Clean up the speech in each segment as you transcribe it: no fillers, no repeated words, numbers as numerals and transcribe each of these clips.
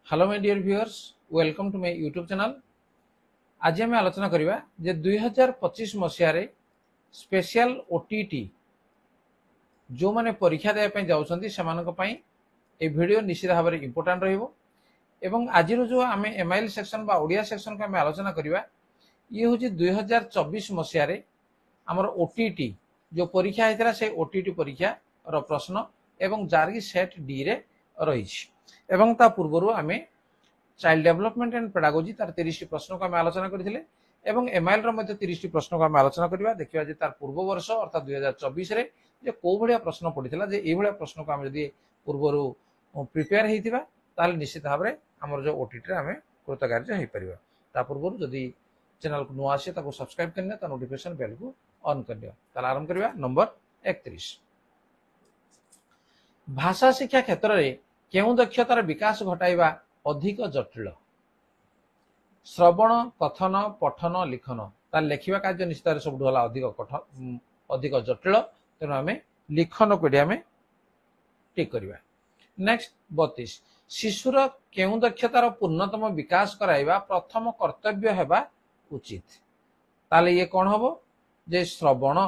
Hello my dear viewers, welcome to my YouTube channel. आज आम आलोचना करवा जे 2025 मसीह स्पेशल ओटीटी जो माने परीक्षा देवाई जाऊँगी ए वीडियो निश्चित भाव में इम्पोर्टाट रही। आज जो आम एमआईएल सेक्शन बा ओडिया सेक्शन को आम आलोचना करवा ये हूँ 2024 मसीह आमर ओटीटी जो परीक्षा होता से ओटीटी परीक्षा प्रश्न एवं जार सेट डी रे रही एवं ता पूर्व आम चाइल्ड डेवलपमेंट एंड पेडागोजी तार 30 प्रश्न को आम आलोचना करथिले एवं एमआईएल रो मध्ये 30 प्रश्न को आम आलोचना करबा। देखिबा जे तार पूर्व वर्ष अर्थात 2024 रे जे को भलिया प्रश्न पडिथिला जे ए भलिया प्रश्न को आम जदी पूर्वरु प्रिपेयर हेतिबा ताले निश्चित भाव में हमर जो ओटीटी रे आम कृतकार्य हे परिबा। ता पूर्वरु जदी चैनल को नुआ आसे ताको सब्सक्राइब करने ता नोटिफिकेशन बेल को ऑन कर दियो। ताले आरंभ करबा नंबर 31। भाषा शिक्षा क्षेत्र रे केउ दक्षतार विकास घटाइबा अधिक जटिल? श्रवण, कथन, पठन, लिखन तार लेखिबा कार्य निश्चित सब अधिक जटिल। तेणु आम लिखन को आम ठीक करवा। नेक्स्ट 32 शिशुर केउ दक्षतार पूर्णतम विकास कराइबा प्रथम कर्तव्य हेबा उचित? ताले ये कौन हम जे श्रवण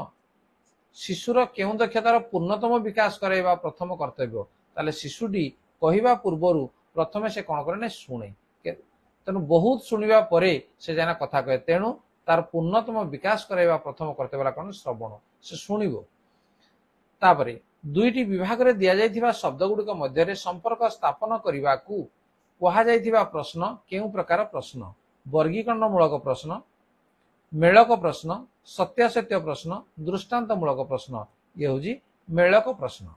शिशुर केउ दक्षतार पूर्णतम विकास कराइबा प्रथम कर्तव्य ताले शिशुटी कहवा पूर्वर प्रथम से कौन करे शुणे तेणु बहुत शुणा परे से जाना कथा कहे तेणु तार पूर्णतम विकास कराइबा प्रथम कर्तव्य कौन श्रवण से शुणिबो। तापरे दुईटी विभाग रे दिया जाइथिबा शब्द गुड़िक मध्य संपर्क स्थापन करने को कहा जाइथिबा प्रश्न केउ प्रकार प्रश्न? वर्गीकरणमूलक प्रश्न, मेलक प्रश्न, सत्यासत्य प्रश्न, दृष्टांतमूलक प्रश्न। ये हूँ मेलक प्रश्न।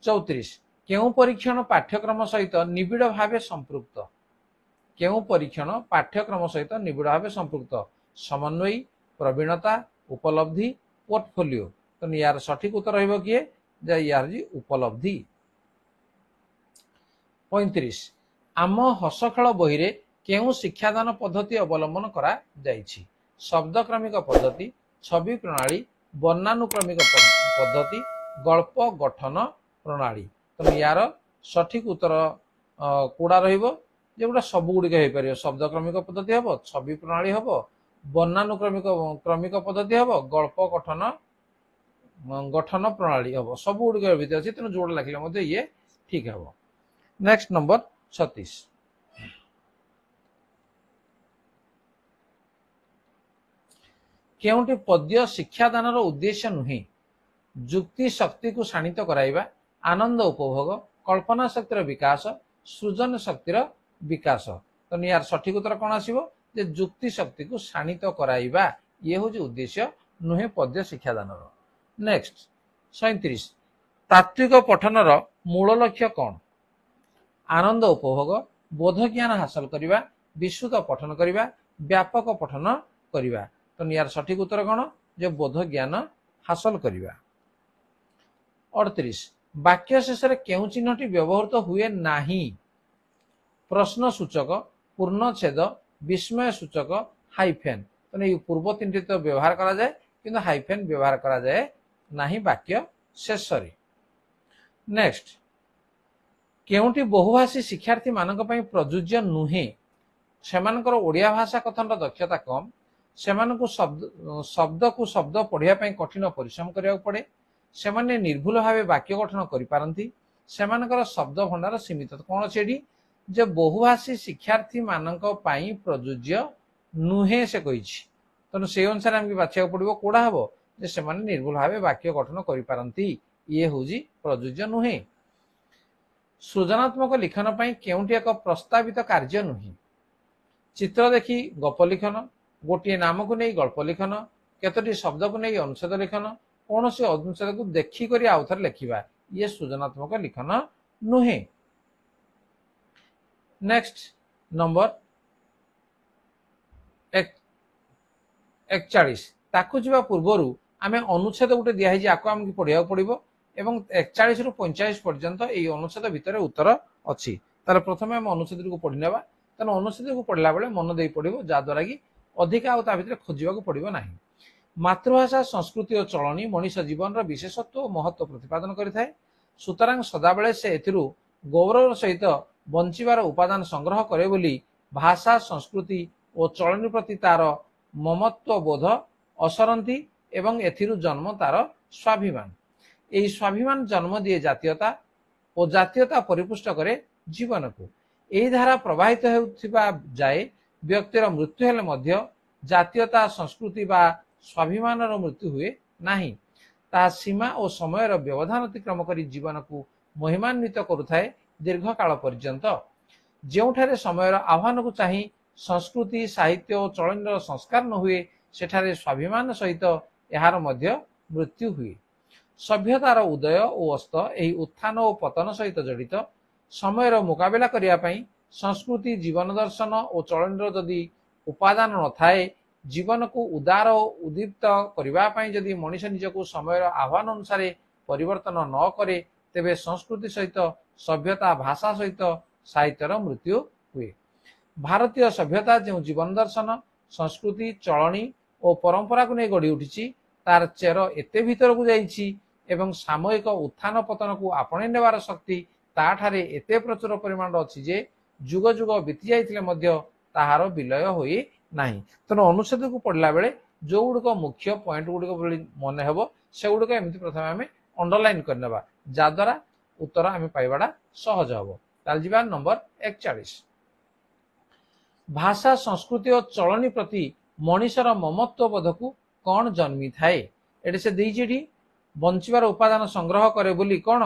34 केउ परीक्षण पाठ्यक्रम सहित निबिड़ भाव संपृक्त? केउ परीक्षण पाठ्यक्रम सहित निबिड़ भाव संपृक्त? समन्वयी, प्रवीणता, उपलब्धि, पोर्टफोलियो। तो यार सठिक उत्तर रहिबो किए जे यार जी उपलब्धि। 35 आम हसखेल बही रे केउ शिक्षादान पद्धति अवलंबन करा जाइछि? शब्दक्रमिक पद्धति, छवि प्रणाली, वर्णानुक्रमिक पद्धति, गल्प गठन प्रणाली। तो यार सठिक उत्तर कूड़ा रोटा सब गुड़िक हो पार शब्दक्रमिक पद्धति हम, छवि प्रणाली हम, वर्णानुक्रमिक क्रमिक पद्धति हम, गल्प गठन गठन प्रणाली हम, सब गुड़िक भितर अच्छी तेणु जोड़ा लिखले ये ठीक हम। नेक्स्ट नंबर 36 केउटी पद्य शिक्षादान उद्देश्य नुहे? जुक्ति शक्ति को शाणित कराइबा, आनंद उपभोग, कल्पना शक्तिर विकास, सृजन शक्तिर विकास। तो यार सठिक उत्तर कौन आसीबो जे जुक्ति शक्ति को शाणित कराइबा ये हूँ उद्देश्य नुहे पद्य शिक्षादान। नेक्स्ट 37 तात्विक पठनर मूल लक्ष्य कौन? आनंद उपभोग, बोध ज्ञान हासिल करवा, विस्तृत पठन करवा, व्यापक पठन करवा। तो यार सठिक उत्तर कौन जे बोध ज्ञान हासिल करवा। 38 वाक्य शेष केउ चिन्हटी व्यवहृत हुए नाही? प्रश्न सूचक, पूर्णछेद, विस्मय सूचक, हाइफेन। तो ये पूर्व तीन तो व्यवहार करा जाए किंतु हाइफेन व्यवहार करा जाए नाही वाक्य शेष रे। नेक्स्ट केउटी बहुभाषी शिक्षार्थी मानक पई प्रयोज्य नुहे? सेमानकर ओडिया भाषा कथन दक्षता कम, सेमानकु शब्द को शब्द पढ़िया पई कठिन परिश्रम करिया पड़े, सेमाने निर्भुल भाव वाक्य गठन करि पारंती, सेमानकर शब्द भंडार सीमित। कौन अच्छे जे बहुभाषी शिक्षार्थी मानक पई प्रयोज्य नुहे से कहिछि तेणु से अनुसार आमके बाछिया पड़ो कोड़ा हम जे सेमाने निर्भुल भाव वाक्य गठन करि पारंती ये हूँ प्रयोज्य नुहे। सृजनात्मक लिखन पई केउटी एक प्रस्तावित कार्य नुहे? चित्र देखी गप लिखन, गोटे नाम को नहीं गल्प लिखन, केतोटी शब्द को नहीं अनुच्छेद लिखन, कौन से अनुच्छेद को देखिक आउ थे लिखा ये सृजनात्मक लिखन नुहे। नेक्स्ट नंबर 41 ताकू जीवा पूर्वर आम अनुच्छेद गोटे दिखाई आपको आमको पढ़ा पड़ो एवं 41 रु 45 पर्यंत ये अनुच्छेद भितर उत्तर अच्छी। तार प्रथम आम अनुच्छेद को पढ़ी ना तेना अनुच्छेद को पढ़ला बेले मन दे पड़ो जहाद्वारा कि अधिक आउ ता भितर खोजा पड़ो ना। मातृभाषा संस्कृति और चलनी मनीष जीवन विशेषत्व और महत्व प्रतिपादन करें, सुतरां सदाबले से एथिरु गौरव सहित ବଞ୍ଚିବାର ଉପାଦାନ ସଂଗ୍ରହ କରେ ବୋଲି ଭାଷା ସଂସ୍କୃତି ଓ ଚଳଣି ପ୍ରତି ତାର ମମତ୍ୱ ବୋଧ ଅସରନ୍ତି ଏବଂ ଏଥିରୁ ଜନ୍ମ ତାର ସ୍ୱାଭିମାନ। ଏହି ସ୍ୱାଭିମାନ ଜନ୍ମ ଦିଏ ଜାତୀୟତା ଓ ଜାତୀୟତା ପରିପୁଷ୍ଟ କରେ ଜୀବନକୁ। ଏହି ଧାରା ପ୍ରବାହିତ ହେଉଥିବା ଯାଏ ବ୍ୟକ୍ତିର ମୃତ୍ୟୁ ହେଲେ ମଧ୍ୟ ଜାତୀୟତା ସଂସ୍କୃତି ବା ସ୍ୱାଭିମାନର ମୃତ୍ୟୁ ହୁଏ ନାହିଁ। ତାହା ସୀମା ଓ ସମୟର ବ୍ୟବଧାନ ଅତିକ୍ରମ କରି ଜୀବନକୁ ମହିମାନ୍ୱିତ କରୁଥାଏ ଦୀର୍ଘକାଳ ପର୍ଯ୍ୟନ୍ତ। ଯେଉଁଠାରେ ସମୟର ଆହ୍ୱାନକୁ ଚାହିଁ ସଂସ୍କୃତି ସାହିତ୍ୟ ଓ ଚଳଣିର ସଂସ୍କାର ନ ହୁଏ ସେଠାରେ ସ୍ୱାଭିମାନ ସହିତ ଏହାର ମଧ୍ୟ ମୃତ୍ୟୁ ହୁଏ। ସଭ୍ୟତାର ଉଦୟ ଓ ଅସ୍ତ ଏହି ଉତ୍ଥାନ ଓ ପତନ ସହିତ ଜଡ଼ିତ। ସମୟର ମୁକାବିଲା କରିବା ପାଇଁ ସଂସ୍କୃତି ଜୀବନ ଦର୍ଶନ ଓ ଚଳଣିର ଯଦି ଉପାଦାନ ନଥାଏ, ଜୀବନକୁ ଉଦାର ଓ ଉଦ୍ଦୀପ୍ତ କରିବା ପାଇଁ ଯଦି ମଣିଷ ନିଜକୁ ସମୟର ଆହ୍ୱାନ ଅନୁସାରେ ପରିବର୍ତ୍ତନ ନ କରେ, ତେବେ ସଂସ୍କୃତି ସହିତ ସଭ୍ୟତା ଭାଷା ସହିତ ସାହିତ୍ୟର ମୃତ୍ୟୁ ହୁଏ। ଭାରତୀୟ ସଭ୍ୟତା ଯେଉଁ ଜୀବନ ଦର୍ଶନ ସଂସ୍କୃତି ଚଳଣି ଓ ପରମ୍ପରାକୁ ନେଇ ଗଢ଼ି ଉଠିଛି, ତାର ଚେର ଏତେ ଭିତରକୁ ଯାଇଛି ଏବଂ ସାମୟିକ ଉତ୍ଥାନ ପତନକୁ ଆପଣେଇ ନେବାର ଶକ୍ତି ତାଠାରେ ଏତେ ପ୍ରଚୁର ପରିମାଣର ଅଛି ଯେ ଯୁଗ ଯୁଗ ବିତି ଯାଇଥିଲେ ମଧ୍ୟ ତାହାର ବିଲୟ ହୋଇ ନାହିଁ। ତେଣୁ ଅନୁଚ୍ଛେଦକୁ ପଢିଲା ବେଳେ ଯୋଉ ଗୁଡ଼ିକ ମୁଖ୍ୟ ପଏଣ୍ଟ ଗୁଡ଼ିକ ଭଳି ମନେ ହେବ ସେଗୁଡ଼ିକ ଏମିତି ପ୍ରଥମେ ଆମେ ଅଣ୍ଡରଲାଇନ କରିନେବା, ଯାଦ୍ୱାରା ଉତ୍ତର ଆମେ ପାଇବାଟା ସହଜ ହେବ। ତାହେଲେ ଯିବା ନମ୍ବର 41। ଭାଷା ସଂସ୍କୃତି ଓ ଚଳଣି ପ୍ରତି ମଣିଷର ମମତ୍ୱ ବୋଧକୁ କଣ ଜନ୍ମିଥାଏ? ଏଠି ସେ ଦେଇଛି, ଏଠି ବଞ୍ଚିବାର ଉପାଦାନ ସଂଗ୍ରହ କରେ ବୋଲି କଣ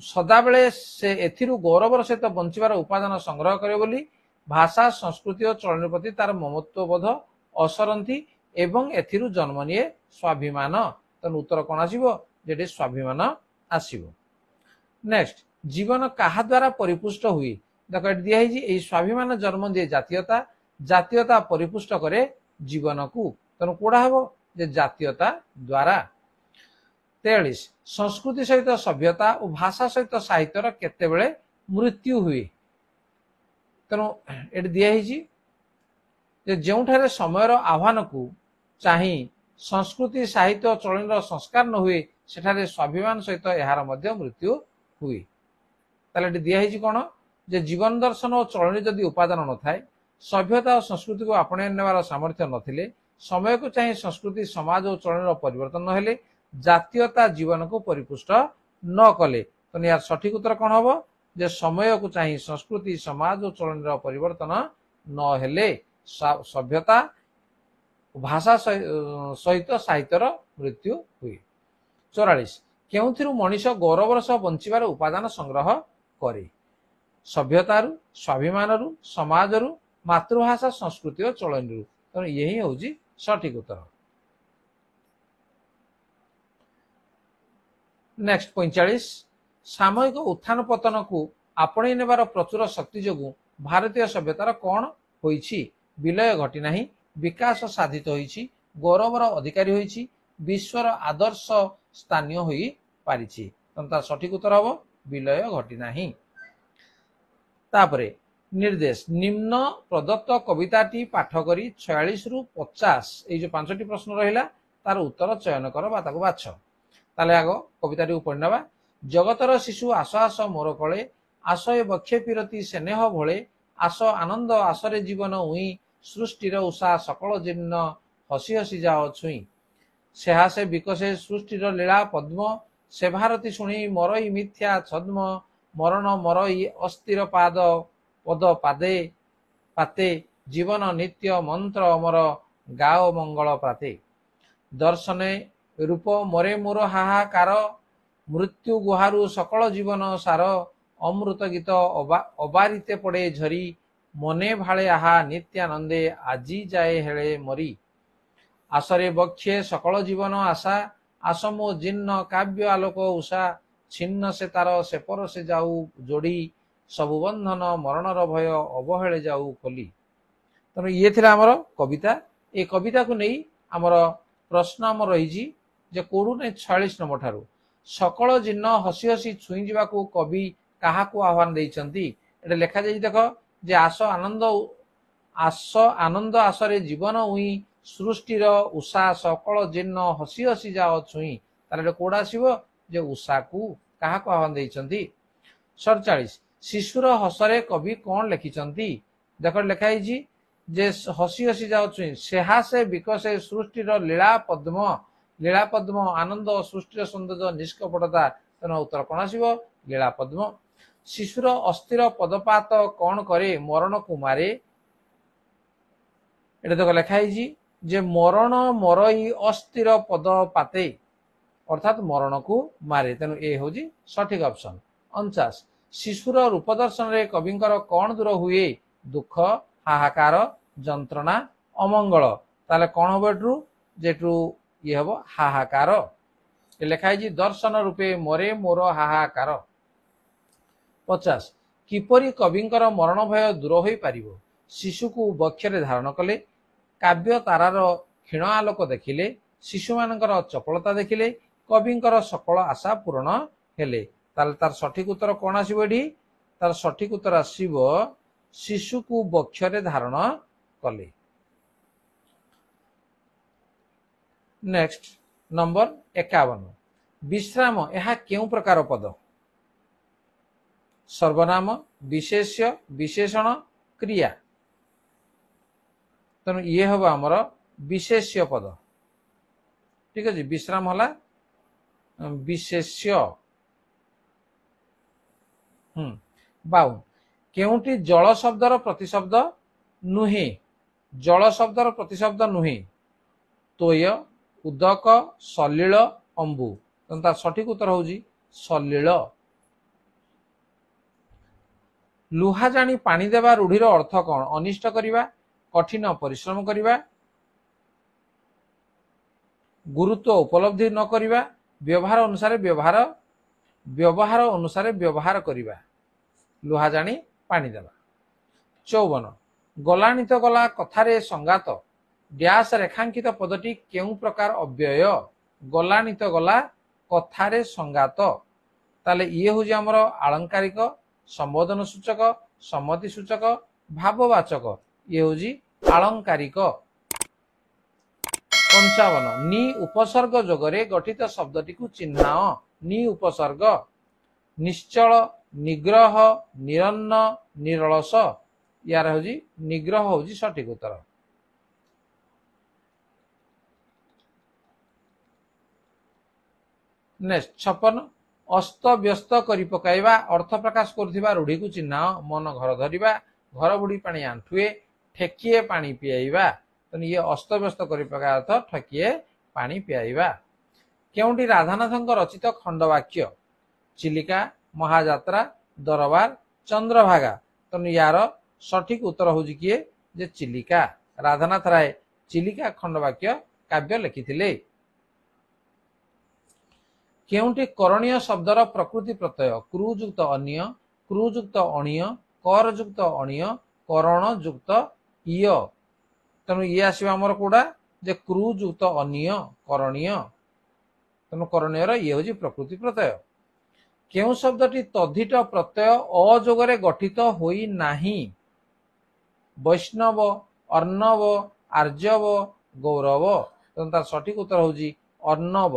ସଦାବେଳେ ସେ ଏଥିରୁ ଗୌରବର ସହିତ ବଞ୍ଚିବାର ଉପାଦାନ ସଂଗ୍ରହ କରେ ବୋଲି ଭାଷା ସଂସ୍କୃତି ଓ ଚଳଣି ପ୍ରତି ତାର ମମତ୍ୱ ବୋଧ ଅସରନ୍ତି ଏବଂ ଏଥିରୁ ଜନ୍ମ ନିଏ ସ୍ୱାଭିମାନ। ତେଣୁ ଉତ୍ତର କଣ ଆସିବ? ଯେଠି ସ୍ୱାଭିମାନ ଆସିବ। ନେକ୍ସଟ, ଜୀବନ କାହା ଦ୍ୱାରା ପରିପୁଷ୍ଟ ହୁଏ? ଦେଖ ଏଠି ଦିଆହେଇଛି, ଏହି ସ୍ୱାଭିମାନ ଜନ୍ମ ଦିଏ ଜାତୀୟତା, ଜାତୀୟତା ପରିପୁଷ୍ଟ କରେ ଜୀବନକୁ। ତେଣୁ କୋଉଟା ହେବ? ଯେ ଜାତୀୟତା ଦ୍ୱାରା। 43, ସଂସ୍କୃତି ସହିତ ସଭ୍ୟତା ଓ ଭାଷା ସହିତ ସାହିତ୍ୟର କେତେବେଳେ ମୃତ୍ୟୁ ହୁଏ? ତେଣୁ ଏଠି ଦିଆହେଇଛି ଯେ ଯେଉଁଠାରେ ସମୟର ଆହ୍ୱାନକୁ ଚାହିଁ ସଂସ୍କୃତି ସାହିତ୍ୟ ଚଳଣିର ସଂସ୍କାର ନ ହୁଏ ସେଠାରେ ସ୍ୱାଭିମାନ ସହିତ ଏହାର ମଧ୍ୟ ମୃତ୍ୟୁ ହୁଏ। ତାହେଲେ ଏଠି ଦିଆହେଇଛି କଣ? ଯେ ଜୀବନ ଦର୍ଶନ ଓ ଚଳଣି ଯଦି ଉପାଦାନ ନଥାଏ, ସଭ୍ୟତା ଓ ସଂସ୍କୃତିକୁ ଆପଣେଇ ନେବାର ସାମର୍ଥ୍ୟ ନଥିଲେ, ସମୟକୁ ଚାହିଁ ସଂସ୍କୃତି ସମାଜ ଓ ଚଳଣିର ପରିବର୍ତ୍ତନ ହେଲେ, ଜାତୀୟତା ଜୀବନକୁ ପରିପୁଷ୍ଟ ନ କଲେ, ତେଣୁ ଏହାର ସଠିକ ଉତ୍ତର କଣ ହବ? ଯେ ସମୟକୁ ଚାହିଁ ସଂସ୍କୃତି ସମାଜ ଓ ଚଳଣିର ପରିବର୍ତ୍ତନ ନ ହେଲେ ସଭ୍ୟତା ଭାଷା ସହିତ ସାହିତ୍ୟର ମୃତ୍ୟୁ ହୁଏ। 44, କେଉଁଥିରୁ ମଣିଷ ଗୌରବର ସହ ବଞ୍ଚିବାର ଉପାଦାନ ସଂଗ୍ରହ କରେ? ସଭ୍ୟତାରୁ, ସ୍ୱାଭିମାନରୁ, ସମାଜରୁ, ମାତୃଭାଷା ସଂସ୍କୃତି ଓ ଚଳଣିରୁ। ତେଣୁ ଇଏ ହିଁ ହଉଛି ସଠିକ ଉତ୍ତର। ନେକ୍ସଟ 45, ସାମୟିକ ଉତ୍ଥାନ ପତନକୁ ଆପଣେଇ ନେବାର ପ୍ରଚୁର ଶକ୍ତି ଯୋଗୁଁ ଭାରତୀୟ ସଭ୍ୟତାର କଣ ହୋଇଛି? ବିଲୟ ଘଟି ନାହିଁ, ବିକାଶ ସାଧିତ ହୋଇଛି, ଗୌରବର ଅଧିକାରୀ ହୋଇଛି, ବିଶ୍ୱର ଆଦର୍ଶ ସ୍ଥାନୀୟ ହୋଇ ପାରିଛି। ତେଣୁ ତାର ସଠିକ ଉତ୍ତର ହବ ବିଲୟ ଘଟି ନାହିଁ। ତାପରେ ନିର୍ଦ୍ଦେଶ, ନିମ୍ନ ପ୍ରଦତ୍ତ କବିତାଟି ପାଠ କରି 46 ରୁ 50 ଏଇ ଯୋଉ 5ଟି ପ୍ରଶ୍ନ ରହିଲା ତାର ଉତ୍ତର ଚୟନ କର ବା ତାକୁ ବାଛ। ତାହେଲେ ଆଗ କବିତାଟିକୁ ପଢିନେବା। ଜଗତର ଶିଶୁ ଆସ ଆସ ମୋର କୋଳେ, ଆସ ଏ ବକ୍ଷେ ପିରତି ସ୍ନେହ ଭୋଳେ, ଆସ ଆନନ୍ଦ ଆସରେ ଜୀବନ ଉଇଁ, ସୃଷ୍ଟିର ଉଷା ସକଳ ଜୀର୍ଣ୍ଣ ହସି ହସି ଯାଅ ଛୁଇଁ, ସେହାସେ ବିକଶେ ସୃଷ୍ଟିର ଲୀଳା ପଦ୍ମ, ସେ ଭାରତୀ ଶୁଣି ମରଇ ମିଥ୍ୟା ଛଦ୍ମ, ମରଣ ମରଇ ଅସ୍ଥିର ପାଦ ପଦ ପାଦେ ପାତେ, ଜୀବନ ନିତ୍ୟ ମନ୍ତ୍ର ଅମର ଗାଓ ମଙ୍ଗଳ ପ୍ରାତେ, ଦର୍ଶନେ ରୂପ ମରେ ମୋର ହାହାକାର, ମୃତ୍ୟୁ ଗୁହାରୁ ସକଳ ଜୀବନ ସାର, ଅମୃତ ଗୀତ ଅବାରିତେ ପଡେ ଝରି, ମନେ ଭାଳେ ଆହା ନିତ୍ୟାନନ୍ଦେ ଆଜି ଯାଏ ହେଳେ ମରି, ଆସରେ ବକ୍ଷେ ସକଳ ଜୀବନ ଆଶା, ଆସ ମୋ ଜୀର୍ଣ୍ଣ କାବ୍ୟ ଆଲୋକ ଉଷା, ଛିନ୍ନ ସେ ତାର ସେ ପର ସେ ଯାଉ ଯୋଡ଼ି, ସବୁ ବନ୍ଧନ ମରଣର ଭୟ ଅବହେଳେ ଯାଉ ଖୋଲି। ତେଣୁ ଇଏ ଥିଲା ଆମର କବିତା। ଏ କବିତାକୁ ନେଇ ଆମର ପ୍ରଶ୍ନ ଆମର ରହିଛି ଯେ କୋଉଠୁ ନେଇ 46 ନମ୍ବର ଠାରୁ, ସକଳ ଜୀର୍ଣ୍ଣ ହସି ହସି ଛୁଇଁ ଯିବାକୁ କବି କାହାକୁ ଆହ୍ୱାନ ଦେଇଛନ୍ତି? ଏଠି ଲେଖାଯାଇଛି, ଦେଖ ଯେ ଆସ ଆନନ୍ଦ ଆସରେ ଜୀବନ ଉଇଁ, ସୃଷ୍ଟିର ଉଷା ସକଳ ଜୀର୍ଣ୍ଣ ହସି ହସି ଯାଅ ଛୁଇଁ। ତାହେଲେ କୋଉଟା ଆସିବ? ଯେ ଉଷାକୁ କାହାକୁ ଆହ୍ୱାନ ଦେଇଛନ୍ତି। 47 ଶିଶୁର ହସରେ କବି କଣ ଲେଖିଛନ୍ତି। ଦେଖ ଲେଖା ହେଇଛି ଯେ ହସି ହସି ଯାଉଛୁ ସେହାସେ ବିକଶେ ସୃଷ୍ଟିର ଲୀଳା ପଦ୍ମ ଆନନ୍ଦ ସୃଷ୍ଟିର ସୌନ୍ଦର୍ଯ୍ୟ ନିଷ୍କପଟତା। ତେଣୁ ଉତ୍ତର କଣ ଆସିବ ଲୀଳା ପଦ୍ମ। ଶିଶୁର ଅସ୍ଥିର ପଦପାତ କଣ କରେ ମରଣକୁ ମାରେ। ଏଟା ଦେଖ ଲେଖା ହେଇଛି ଯେ ମରଣ ମରଇ ଅସ୍ଥିର ପଦପାତେ ଅର୍ଥାତ୍ ମରଣକୁ ମାରେ। ତେଣୁ ଏ ହଉଛି ସଠିକ ଅପସନ। 49 ଶିଶୁର ରୂପ ଦର୍ଶନରେ କବିଙ୍କର କଣ ଦୂର ହୁଏ ଦୁଃଖ ହାହାକାର ଯନ୍ତ୍ରଣା ଅମଙ୍ଗଳ। ତାହେଲେ କଣ ହବ ଏଠୁ ଯେଠୁ ଇଏ ହବ ହାହାକାର। ଲେଖା ହେଇଛି ଦର୍ଶନ ରୂପେ ମରେ ମୋର ହାହାକାର। 50 କିପରି କବିଙ୍କର ମରଣ ଭୟ ଦୂର ହୋଇପାରିବ। ଶିଶୁକୁ ବକ୍ଷରେ ଧାରଣ କଲେ, କାବ୍ୟ ତାରାର କ୍ଷୀଣ ଆଲୋକ ଦେଖିଲେ, ଶିଶୁମାନଙ୍କର ଚପଳତା ଦେଖିଲେ, କବିଙ୍କର ସକଳ ଆଶା ପୂରଣ ହେଲେ। ତାହେଲେ ତାର ସଠିକ ଉତ୍ତର କଣ ଆସିବ ଏଠି। ତାର ସଠିକ ଉତ୍ତର ଆସିବ ଶିଶୁକୁ ବକ୍ଷରେ ଧାରଣ କଲେ। ନେକ୍ସଟ ନମ୍ବର 51 ବିଶ୍ରାମ ଏହା କେଉଁ ପ୍ରକାର ପଦ। ସର୍ବନାମ ବିଶେଷ୍ୟ ବିଶେଷଣ କ୍ରିୟା। ତେଣୁ ଇଏ ହବ ଆମର ବିଶେଷ୍ୟ ପଦ। ଠିକ ଅଛି ବିଶ୍ରାମ ହେଲା ବିଶେଷ୍ୟ। 52 କେଉଁଟି ଜଳ ଶବ୍ଦର ପ୍ରତିଶବ୍ଦ ନୁହେଁ। ଜଳ ଶବ୍ଦର ପ୍ରତିଶବ୍ଦ ନୁହେଁ ତୋୟ ଉଦକ ସଲିଳ ଅମ୍ବୁ। ତେଣୁ ତାର ସଠିକ ଉତ୍ତର ହଉଛି ସଲିଳ। ଲୁହା ଜାଣି ପାଣି ଦେବା ରୂଢିର ଅର୍ଥ କଣ। ଅନିଷ୍ଟ କରିବା, କଠିନ ପରିଶ୍ରମ କରିବା, ଗୁରୁତ୍ୱ ଉପଲବ୍ଧି ନ କରିବା, ବ୍ୟବହାର ଅନୁସାରେ ବ୍ୟବହାର କରିବା। ଲୁହା ଜାଣି ପାଣି ଦେବା। 54 ଗଲାଣି ତ ଗଲା କଥାରେ ସଂଗାତ ଡ୍ୟାସ ରେଖାଙ୍କିତ ପଦଟି କେଉଁ ପ୍ରକାର ଅବ୍ୟୟ। ଗଲାଣି ତ ଗଲା କଥାରେ ସଂଗାତ। ତାହେଲେ ଇଏ ହଉଛି ଆମର ଆଳଙ୍କାରିକ, ସମ୍ବୋଧନ ସୂଚକ, ସମ୍ମତି ସୂଚକ, ଭାବବାଚକ। ଇଏ ହଉଛି ଆଳଙ୍କାରିକ। 55 ନି ଉପସର୍ଗ ଯୋଗରେ ଗଠିତ ଶବ୍ଦଟିକୁ ଚିହ୍ନାଅ। ନି ଉପସର୍ଗ ନିଶ୍ଚଳ, ନିଗ୍ରହ, ନିରନ୍ନ, ନିରଳସ। ୟାର ହଉଛି ନିଗ୍ରହ ହଉଛି ସଠିକ ଉତ୍ତର। ନେକ୍ସଟ 56 ଅସ୍ତ ବ୍ୟସ୍ତ କରି ପକାଇବା ଅର୍ଥ ପ୍ରକାଶ କରୁଥିବା ରୂଢିକୁ ଚିହ୍ନାଅ। ମନ ଘର ଧରିବା, ଘର ବୁଡି ପାଣି ଆଣ୍ଠୁଏ, ଠେକିଏ ପାଣି ପିଆଇବା। ତେଣୁ ଇଏ ଅସ୍ତବ୍ୟସ୍ତ କରି ପକାଇବା ଅର୍ଥ ଠେକିଏ ପାଣି ପିଆଇବା। କେଉଁଠି ରାଧାନାଥଙ୍କ ରଚିତ ଖଣ୍ଡବାକ୍ୟ। ଚିଲିକା, ମହାଯାତ୍ରା, ଦରବାର, ଚନ୍ଦ୍ରଭାଗା। ତେଣୁ ୟାର ସଠିକ ଉତ୍ତର ହଉଛି କିଏ ଯେ ଚିଲିକା। ରାଧାନାଥ ରାୟ ଚିଲିକା ଖଣ୍ଡବାକ୍ୟ କାବ୍ୟ ଲେଖିଥିଲେ। କେଉଁଠି କରଣୀୟ ଶବ୍ଦର ପ୍ରକୃତି ପ୍ରତ୍ୟୟ କ୍ରୁ ଯୁକ୍ତ ଅନିୟ, କ୍ରୁ ଯୁକ୍ତ ଅଣୀୟ, କର ଯୁକ୍ତ ଅଣୀୟ, କରଣ ଯୁକ୍ତ ଇୟ। ତେଣୁ ଇଏ ଆସିବ ଆମର କୋଉଟା ଯେ କ୍ରୁ ଯୁକ୍ତ ଅନିୟ କରଣୀୟ। ତେଣୁ କରଣୀୟର ଇଏ ହଉଛି ପ୍ରକୃତି ପ୍ରତ୍ୟୟ। କେଉଁ ଶବ୍ଦଟି ତଦ୍ଧିତ ପ୍ରତ୍ୟୟ ଅଯୋଗରେ ଗଠିତ ହୋଇନାହିଁ। ବୈଷ୍ଣବ, ଅର୍ଣ୍ଣବ, ଆର୍ଯ୍ୟବ, ଗୌରବ। ତେଣୁ ତାର ସଠିକ ଉତ୍ତର ହଉଛି ଅର୍ଣ୍ଣବ।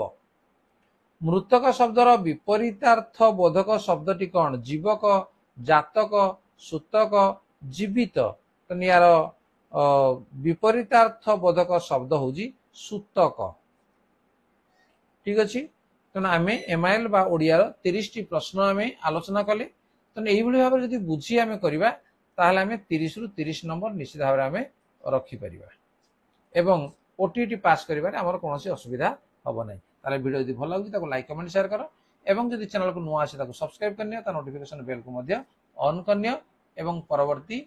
ମୃତକ ଶବ୍ଦର ବିପରୀତାର୍ଥ ବୋଧକ ଶବ୍ଦଟି କଣ। ଜୀବକ, ଜାତକ, ସୂତକ, ଜୀବିତ। ତେଣୁ ୟାର ବିପରୀତାର୍ଥ ବୋଧକ ଶବ୍ଦ ହଉଛି ସୂତକ। ଠିକ ଅଛି। ତେଣୁ ଆମେ ଏମଆଇଏଲ ବା ଓଡ଼ିଆର 30ଟି ପ୍ରଶ୍ନ ଆମେ ଆଲୋଚନା କଲେ। ତେଣୁ ଏଇଭଳି ଭାବରେ ଯଦି ବୁଝି ଆମେ କରିବା ତାହେଲେ ଆମେ 30ରୁ 30 ନମ୍ବର ନିଶ୍ଚିତ ଭାବରେ ଆମେ ରଖିପାରିବା ଏବଂ ଓଟିଇଟି ପାସ୍ କରିବାରେ ଆମର କୌଣସି ଅସୁବିଧା ହବ ନାହିଁ। ତାହେଲେ ଭିଡ଼ିଓ ଯଦି ଭଲ ଲାଗୁଛି ତାକୁ ଲାଇକ୍ କମେଣ୍ଟ ସେୟାର କର ଏବଂ ଯଦି ଚ୍ୟାନେଲକୁ ନୂଆ ଆସେ ତାକୁ ସବସ୍କ୍ରାଇବ କରିନିଅ, ତା ନୋଟିଫିକେସନ ବେଲକୁ ମଧ୍ୟ ଅନ୍ କରିନିଅ ଏବଂ ପରବର୍ତ୍ତୀ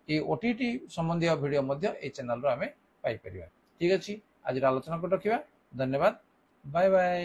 এই ଓଟିଇଟି ସମ୍ବନ୍ଧୀୟ ଭିଡ଼ିଓ ମଧ୍ୟ এই ଚ୍ୟାନେଲରୁ ଆମେ ପାଇପାରିବା। ଠିକ ଅଛି, ଆଜିର ଆଲୋଚନାକୁ ରଖିବା। ଧନ୍ୟବାଦ, ବାଏ ବାଏ।